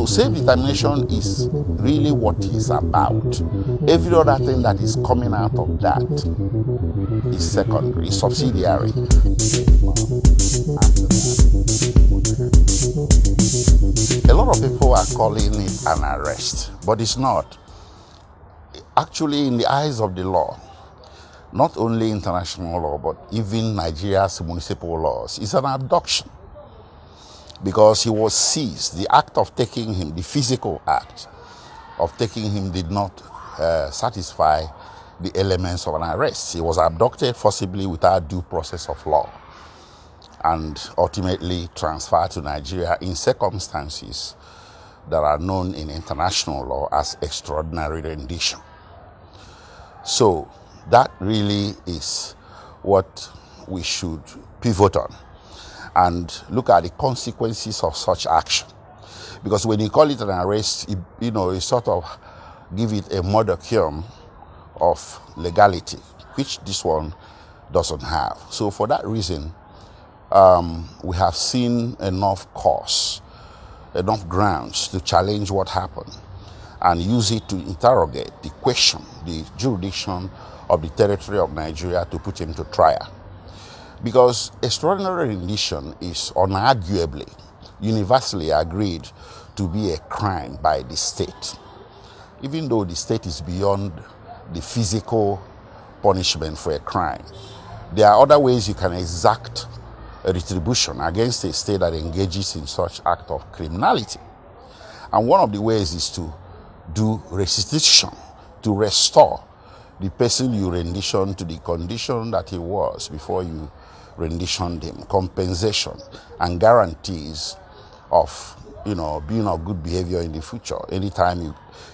self-determination is really what it's about. Every other thing that is coming out of that is secondary, is subsidiary. A lot of people are calling it an arrest, but it's not. Actually, in the eyes of the law, not only international law, but even Nigeria's municipal laws, it's an abduction. Because he was seized. The act of taking him, the physical act of taking him did not satisfy the elements of an arrest. He was abducted forcibly without due process of law and ultimately transferred to Nigeria in circumstances that are known in international law as extraordinary rendition. So that really is what we should pivot on and look at the consequences of such action. Because when you call it an arrest, you sort of give it a modicum of legality, which this one doesn't have. So for that reason, we have seen enough cause, enough grounds to challenge what happened and use it to interrogate the question, the jurisdiction of the territory of Nigeria to put him to trial. Because extraordinary rendition is unarguably, universally agreed to be a crime by the state. Even though the state is beyond the physical punishment for a crime, there are other ways you can exact a retribution against a state that engages in such act of criminality. And one of the ways is to do restitution, to restore the person you rendition to the condition that he was before you renditioned him, compensation and guarantees of being of good behavior in the future anytime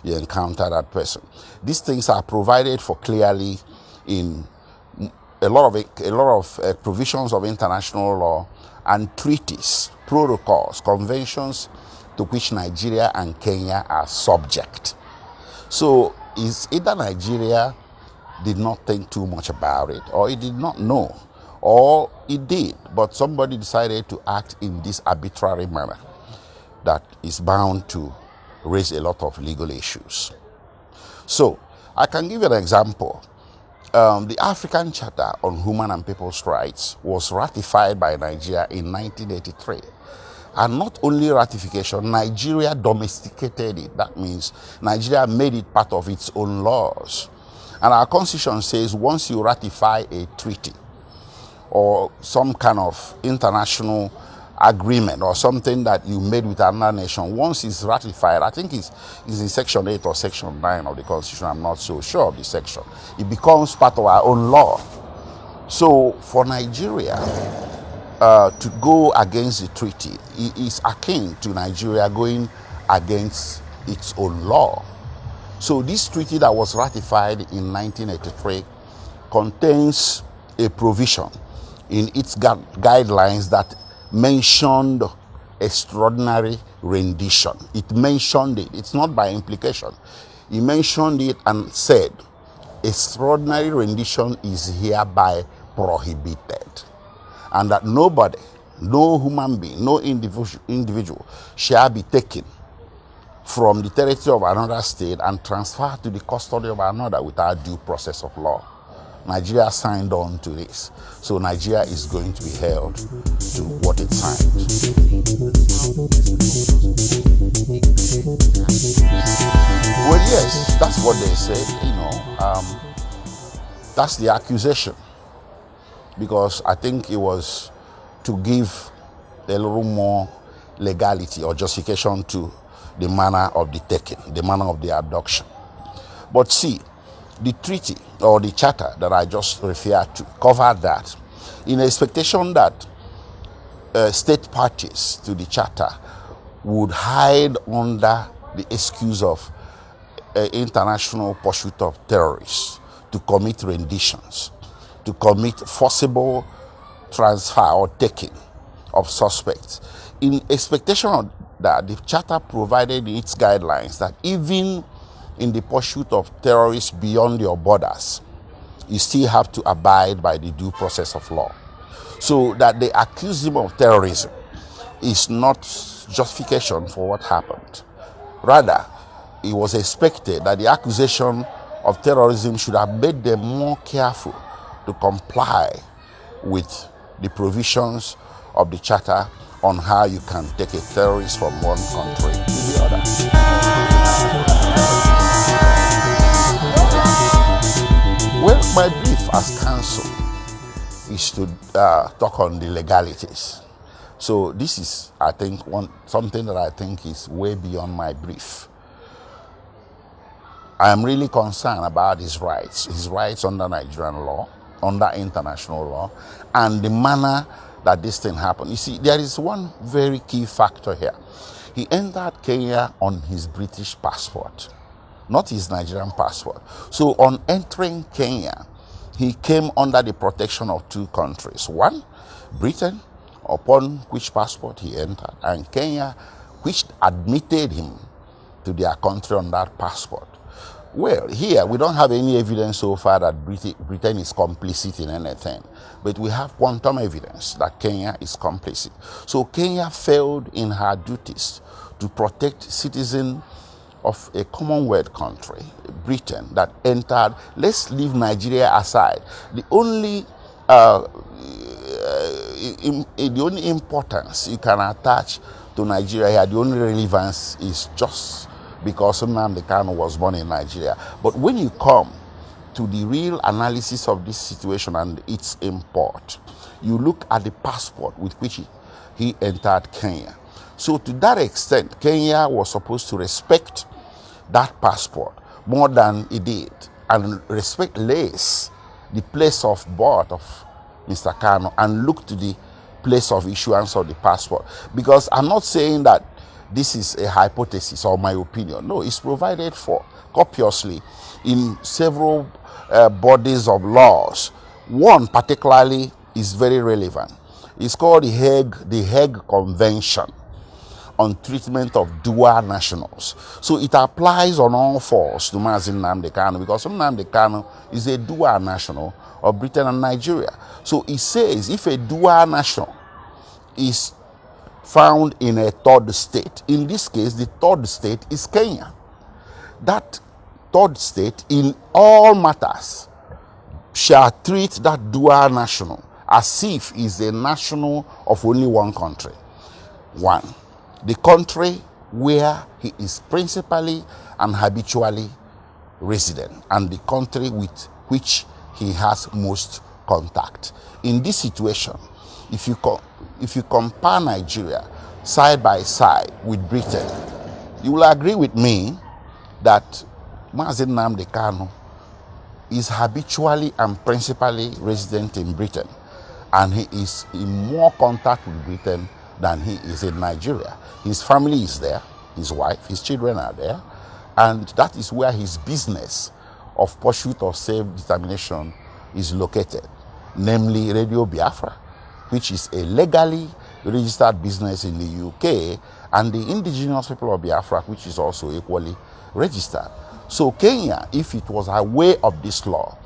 you encounter that person. These things are provided for clearly in a lot of provisions of international law and treaties, protocols, conventions to which Nigeria and Kenya are subject. So it's either Nigeria did not think too much about it, or it did not know, or it did, but somebody decided to act in this arbitrary manner that is bound to raise a lot of legal issues. So I can give you an example. The African Charter on Human and People's Rights was ratified by Nigeria in 1983. And not only ratification, Nigeria domesticated it. That means Nigeria made it part of its own laws. And our constitution says once you ratify a treaty or some kind of international agreement or something that you made with another nation, once it's ratified, I think it's in section 8 or section 9 of the constitution, I'm not so sure of the section, it becomes part of our own law. So for Nigeria to go against the treaty is akin to Nigeria going against its own law. So this treaty that was ratified in 1983 contains a provision in its guidelines that mentioned extraordinary rendition. It mentioned it. It's not by implication. It mentioned it and said, extraordinary rendition is hereby prohibited. And that nobody, no human being, no individual shall be taken from the territory of another state and transferred to the custody of another without due process of law. Nigeria signed on to this. So Nigeria is going to be held to what it signed. Well, yes, that's what they said, that's the accusation. Because I think it was to give a little more legality or justification to the manner of the taking, the manner of the abduction. But see, the treaty or the charter that I just referred to covered that in expectation that state parties to the charter would hide under the excuse of international pursuit of terrorists to commit renditions, to commit forcible transfer or taking of suspects. In expectation of that, the charter provided its guidelines that even in the pursuit of terrorists beyond your borders, you still have to abide by the due process of law. So that they accuse him of terrorism is not justification for what happened. Rather, it was expected that the accusation of terrorism should have made them more careful to comply with the provisions of the Charter on how you can take a terrorist from one country to the other. Well, my brief as counsel is to talk on the legalities. So this is, I think, something that I think is way beyond my brief. I am really concerned about his rights under Nigerian law, under international law, and the manner that this thing happened. You see, there is one very key factor here. He entered Kenya on his British passport, not his Nigerian passport. So on entering Kenya, he came under the protection of two countries. One, Britain, upon which passport he entered, and Kenya, which admitted him to their country on that passport. Well, here we don't have any evidence so far that Britain is complicit in anything, but we have quantum evidence that Kenya is complicit. So Kenya failed in her duties to protect citizens of a Commonwealth country, Britain, that entered. Let's leave Nigeria aside. The only importance you can attach to Nigeria here, the only relevance is just because Nnamdi Kanu was born in Nigeria. But when you come to the real analysis of this situation and its import, you look at the passport with which he entered Kenya. So to that extent, Kenya was supposed to respect that passport more than it did, and respect less the place of birth of Mr. Kanu and look to the place of issuance of the passport. Because I'm not saying that this is a hypothesis or my opinion. No, it's provided for copiously in several bodies of laws. One particularly is very relevant. It's called the Hague Convention on Treatment of Dual Nationals. So it applies on all fours to Nnamdi Kanu, because Nnamdi Kanu is a dual national of Britain and Nigeria. So it says if a dual national is found in a third state, in this case the third state is Kenya, that third state in all matters shall treat that dual national as if he is a national of only one country. One, the country where he is principally and habitually resident, and the country with which he has most contact. In this situation, if you compare Nigeria side by side with Britain, you will agree with me that Nnamdi Kanu is habitually and principally resident in Britain, and he is in more contact with Britain than he is in Nigeria. His family is there, his wife, his children are there, and that is where his business of pursuit of self-determination is located, namely Radio Biafra, which is a legally registered business in the UK, and the indigenous people of Biafra, which is also equally registered. So Kenya, if it was aware of this law,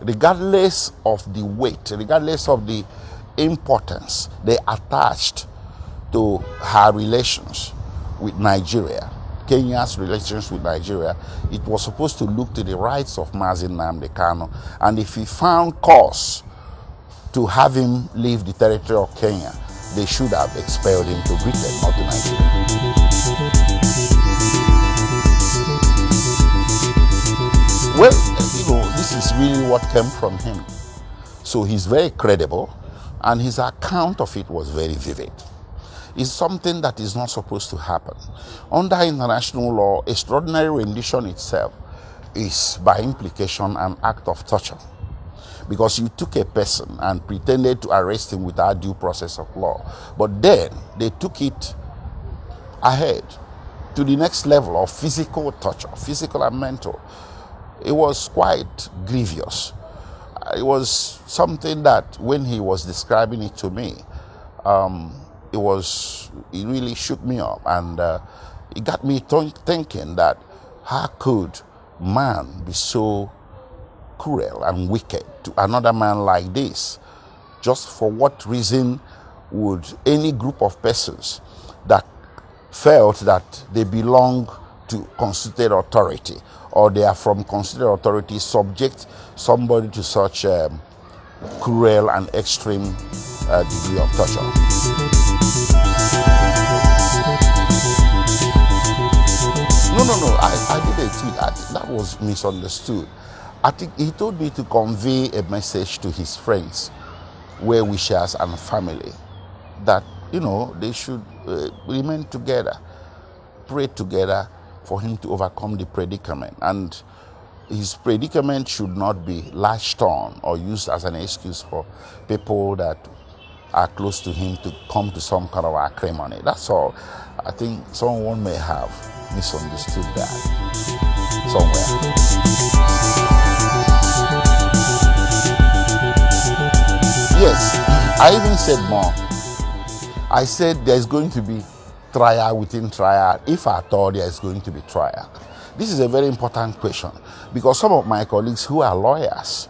regardless of the weight, regardless of the importance they attached to her relations with Nigeria, Kenya's relations with Nigeria, it was supposed to look to the rights of Nnamdi Kanu, and if he found cause to have him leave the territory of Kenya, they should have expelled him to Britain, not to Nigeria. Well, this is really what came from him. So he's very credible, and his account of it was very vivid. It's something that is not supposed to happen. Under international law, extraordinary rendition itself is by implication an act of torture, because you took a person and pretended to arrest him without due process of law. But then they took it ahead to the next level of physical torture, physical and mental. It was quite grievous. It was something that when he was describing it to me, it really shook me up, and it got me thinking that how could man be so cruel and wicked to another man like this? Just for what reason would any group of persons that felt that they belong to constituted authority, or they are from constituted authority, subject somebody to such cruel and extreme degree of torture. No, I did a tweet. That was misunderstood. I think he told me to convey a message to his friends, well-wishers and family, that, you know, they should remain together, pray together for him to overcome the predicament. And his predicament should not be latched on or used as an excuse for people that are close to him to come to some kind of acrimony. That's all. I think someone may have misunderstood that somewhere. Yes, I even said more. I said there's going to be trial within trial, if at all there is going to be trial. This is a very important question, because some of my colleagues who are lawyers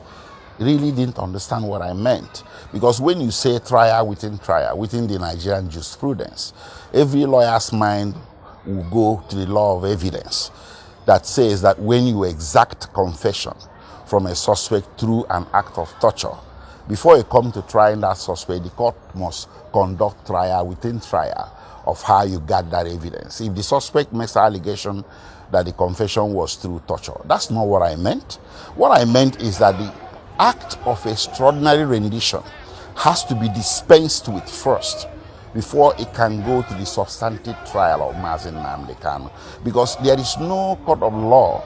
really didn't understand what I meant. Because when you say trial, within the Nigerian jurisprudence, every lawyer's mind will go to the law of evidence that says that when you exact confession from a suspect through an act of torture, before you come to trying that suspect, the court must conduct trial within trial of how you got that evidence. If the suspect makes an allegation that the confession was through torture, that's not what I meant. What I meant is that the act of extraordinary rendition has to be dispensed with first before it can go to the substantive trial of Nnamdi Kanu, because there is no court of law,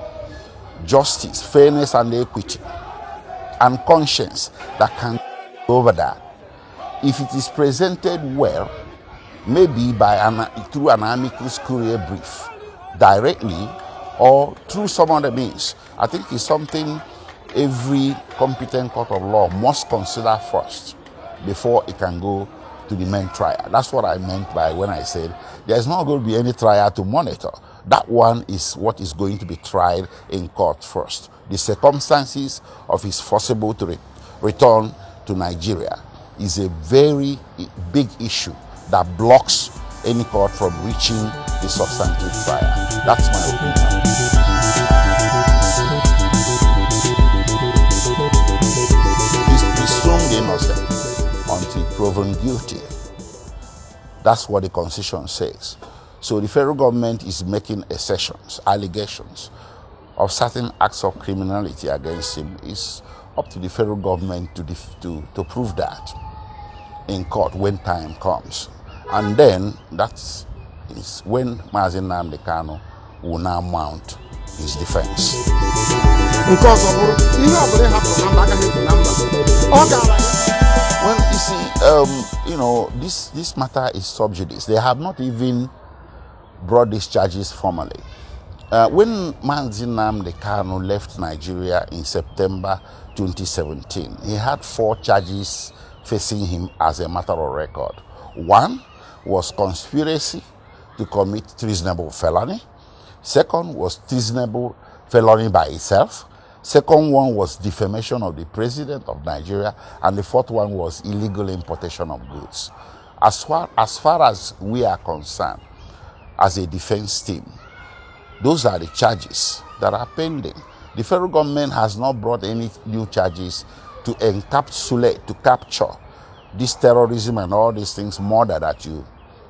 justice, fairness and equity and conscience that can go over that. If it is presented well, maybe through an amicus curiae brief, directly or through some other means, I think it's something every competent court of law must consider first before it can go to the main trial. That's what I meant by when I said there's not going to be any trial to monitor. That one is what is going to be tried in court first. The circumstances of his forcible to return to Nigeria is a very big issue that blocks any court from reaching the substantive trial. That's my opinion. He's presumed innocent until proven guilty. That's what the Constitution says. So the federal government is making assertions, allegations of certain acts of criminality against him. It's up to the federal government to prove that in court when time comes. And then that's when Nnamdi Kanu will now mount his defense. Well, you see, this matter is sub judice. They have not even brought these charges formally. When Nnamdi Kanu left Nigeria in September 2017, he had 4 charges facing him as a matter of record. One was conspiracy to commit treasonable felony. Second was treasonable felony by itself. Second one was defamation of the president of Nigeria. And the fourth one was illegal importation of goods. As far as we are concerned, as a defense team, those are the charges that are pending. The federal government has not brought any new charges to encapsulate, to capture this terrorism and all these things more that you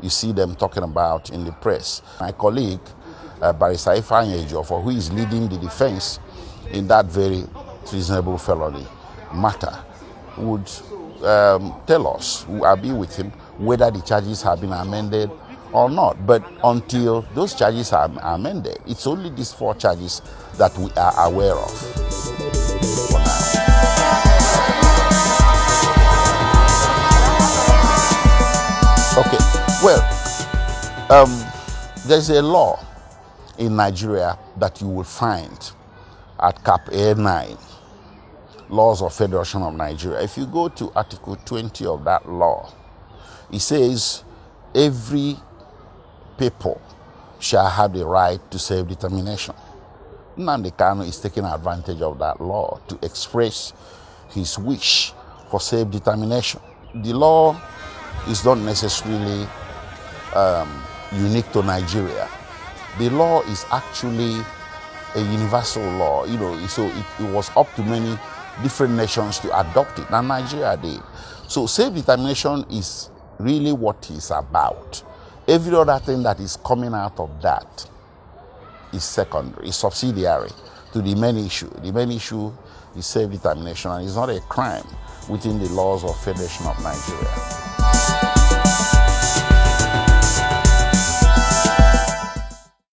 see them talking about in the press. My colleague, Barrister Aloy Ejimakor, who is leading the defense in that very treasonable felony matter, would tell us, who will be with him, whether the charges have been amended or not. But until those charges are amended, it's only these 4 charges that we are aware of for now. Okay, well, there's a law in Nigeria that you will find at Cap A9, Laws of Federation of Nigeria. If you go to Article 20 of that law, it says every people shall have the right to self-determination. Nnamdi Kanu is taking advantage of that law to express his wish for self-determination. The law is not necessarily unique to Nigeria. the law is actually a universal law, so it was up to many different nations to adopt it, and Nigeria did. So self-determination is really what it's about. Every other thing that is coming out of that is secondary, is subsidiary to the main issue. The main issue is self-determination, and it's not a crime within the laws of Federation of Nigeria.